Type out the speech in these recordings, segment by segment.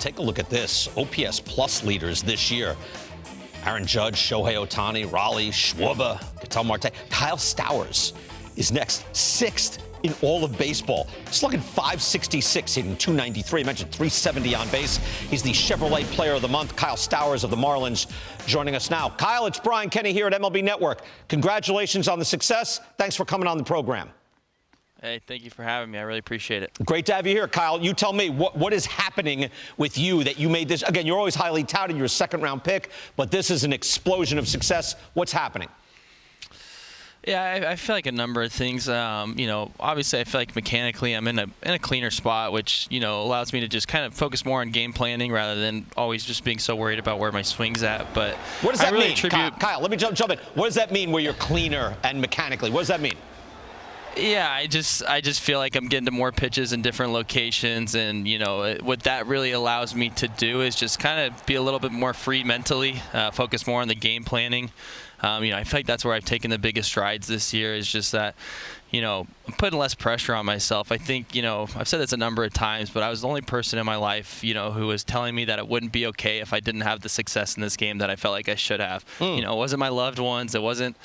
take a look at this. OPS plus leaders this year. Aaron Judge, Shohei Ohtani, Raleigh, Schwarber, Ketel Marte. Kyle Stowers is next, 6th in all of baseball. Slugging .566, hitting .293. I mentioned .370 on base. He's the Chevrolet Player of the Month. Kyle Stowers of the Marlins joining us now. Kyle, it's Brian Kenny here at MLB Network. Congratulations on the success. Thanks for coming on the program. Hey, thank you for having me. I really appreciate it. Great to have you here, Kyle. You tell me, what is happening with you that you made this? Again, you're always highly touted. You're a second-round pick, but this is an explosion of success. What's happening? Yeah, I feel like a number of things. Obviously I feel like mechanically I'm in a cleaner spot, which, allows me to just kind of focus more on game planning rather than always just being so worried about where my swing's at. But what does that really mean, Kyle? Let me jump in. What does that mean where you're cleaner and mechanically? What does that mean? Yeah, I just feel like I'm getting to more pitches in different locations, and what that really allows me to do is just kind of be a little bit more free mentally, focus more on the game planning. I feel like that's where I've taken the biggest strides this year, is just that, I'm putting less pressure on myself. I think, I've said this a number of times, but I was the only person in my life, who was telling me that it wouldn't be okay if I didn't have the success in this game that I felt like I should have. It wasn't my loved ones. It wasn't,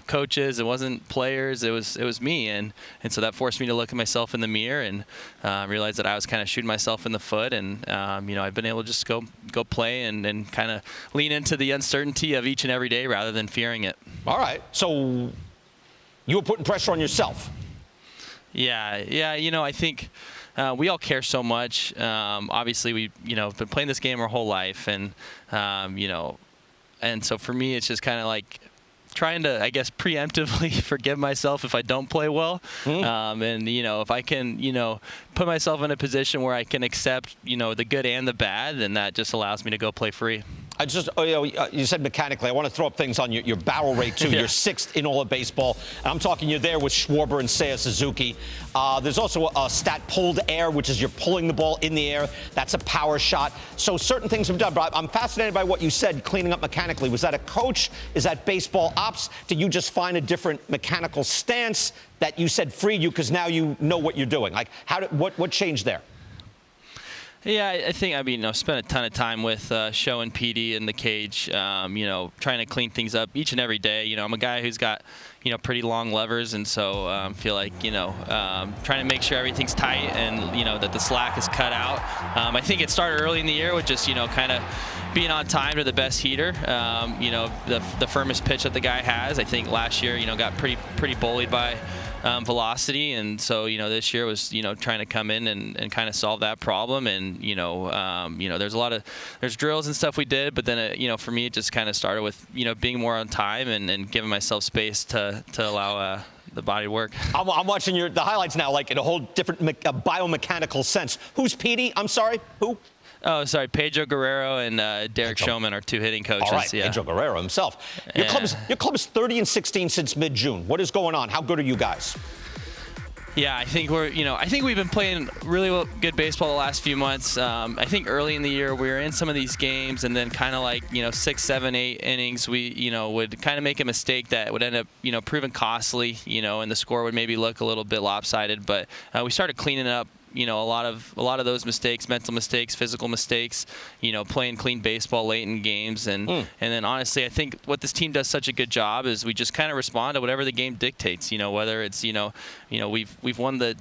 coaches. It wasn't players. It was me. And so that forced me to look at myself in the mirror and realize that I was kind of shooting myself in the foot. And, I've been able to just go play and kind of lean into the uncertainty of each and every day rather than fearing it. All right. So you were putting pressure on yourself. Yeah. I think we all care so much. Obviously, we, been playing this game our whole life, and and so for me, it's just kind of like trying to, I guess, preemptively forgive myself if I don't play well. And, if I can, put myself in a position where I can accept, the good and the bad, then that just allows me to go play free. You said mechanically. I want to throw up things on your barrel rate, too. Yeah. You're 6th in all of baseball. And I'm talking you're there with Schwarber and Seiya Suzuki. There's also a stat pulled air, which is you're pulling the ball in the air. That's a power shot. So certain things have done. But I'm fascinated by what you said, cleaning up mechanically. Was that a coach? Is that baseball ops? Did you just find a different mechanical stance that you said freed you because now you know what you're doing? Like, what changed there? Yeah, I think, spent a ton of time with Show and PD in the cage, trying to clean things up each and every day. I'm a guy who's got, pretty long levers, and so feel like, trying to make sure everything's tight and, that the slack is cut out. I think it started early in the year with just, kind of being on time to the best heater, the firmest pitch that the guy has. I think last year, got pretty bullied by velocity, and so this year was trying to come in and kind of solve that problem. And there's drills and stuff we did, but then for me it just kind of started with being more on time and giving myself space to allow the body to work. I'm watching the highlights now, like in a whole different biomechanical sense. Who's Petey? I'm sorry, who? Oh, sorry, Pedro Guerrero and Derek Showman are 2 hitting coaches. All right, yeah. Pedro Guerrero himself. Your club's 30-16 since mid-June. What is going on? How good are you guys? Yeah, I think we've been playing really good baseball the last few months. I think early in the year we were in some of these games, and then kind of like 6, 7, 8 innings we would kind of make a mistake that would end up proving costly, and the score would maybe look a little bit lopsided. But we started cleaning up a lot of those mistakes, mental mistakes, physical mistakes, playing clean baseball late in games. And then honestly, I think what this team does such a good job is we just kind of respond to whatever the game dictates, whether it's, we've won the,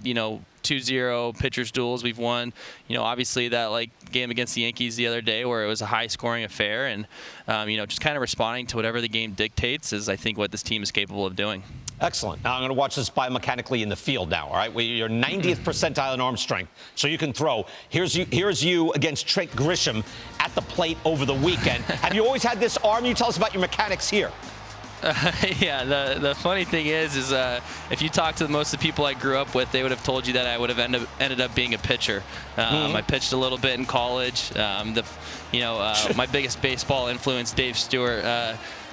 2-0 pitchers duels. We've won, obviously that game against the Yankees the other day where it was a high scoring affair, and just kind of responding to whatever the game dictates is, I think, what this team is capable of doing. Excellent. Now I'm going to watch this biomechanically in the field now, all right? You're 90th percentile in arm strength, so you can throw. Here's you against Trent Grisham at the plate over the weekend. Have you always had this arm? You tell us about your mechanics here. Yeah, the funny thing is if you talk to most of the people I grew up with, they would have told you that I would have ended up being a pitcher. I pitched a little bit in college. My biggest baseball influence, Dave Stewart.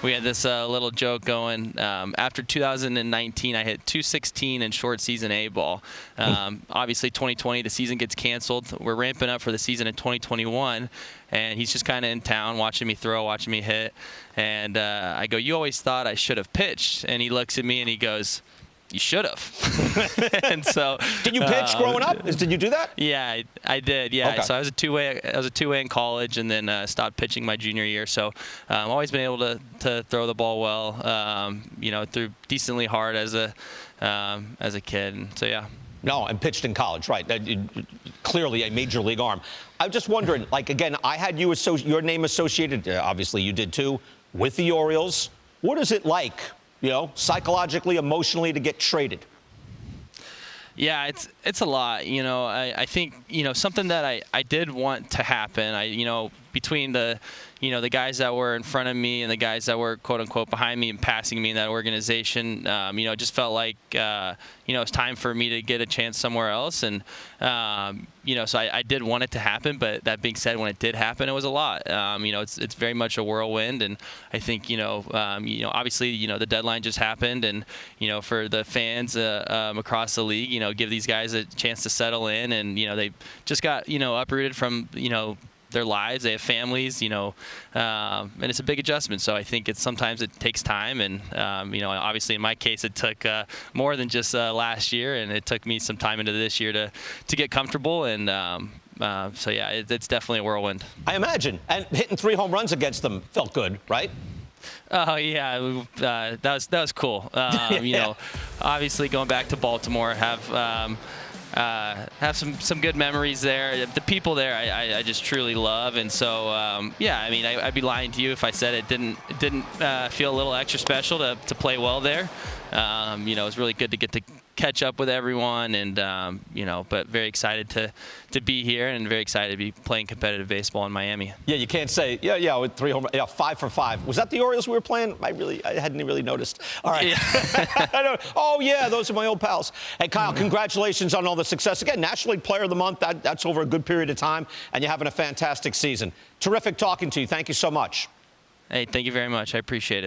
We had this little joke going. After 2019, I hit .216 in short season A ball. Obviously, 2020, the season gets canceled. We're ramping up for the season in 2021, and he's just kind of in town watching me throw, watching me hit. And I go, "You always thought I should have pitched." And he looks at me and he goes, you should have. And so. Did you pitch growing up? Did you do that? Yeah, I did. Yeah, Okay. so I was a two-way in college, and then stopped pitching my junior year. So I've always been able to throw the ball well. Threw decently hard as a kid. And so yeah. No, and pitched in college, right? Clearly a major league arm. I'm just wondering, like, again, I had your name associated, obviously you did too, with the Orioles. What is it like, psychologically, emotionally, to get traded? Yeah, it's a lot. I think something that I did want to happen. Between the guys that were in front of me and the guys that were quote unquote behind me and passing me in that organization, it just felt like it's time for me to get a chance somewhere else. And so I did want it to happen. But that being said, when it did happen, it was a lot. It's very much a whirlwind, and I think obviously the deadline just happened, and for the fans across the league, give these guys a chance to settle in, and they just got uprooted from their lives. They have families, and it's a big adjustment. So I think sometimes it takes time, and obviously in my case it took more than just last year, and it took me some time into this year to get comfortable. And so yeah, it's definitely a whirlwind. I imagine. And hitting 3 home runs against them felt good, right? Oh yeah, that was cool. Obviously going back to Baltimore, have some good memories there. The people there, I just truly love, and so I'd be lying to you if I said it didn't feel a little extra special to play well there. It was really good to get to catch up with everyone, and but very excited to be here, and very excited to be playing competitive baseball in Miami. Yeah, you can't say with 3 home, 5 for 5. Was that the Orioles we were playing? I hadn't really noticed. All right. Yeah. Oh yeah, those are my old pals. Hey Kyle, congratulations on all the success. Again, National League Player of the Month. That's over a good period of time, and you're having a fantastic season. Terrific talking to you. Thank you so much. Hey, thank you very much. I appreciate it.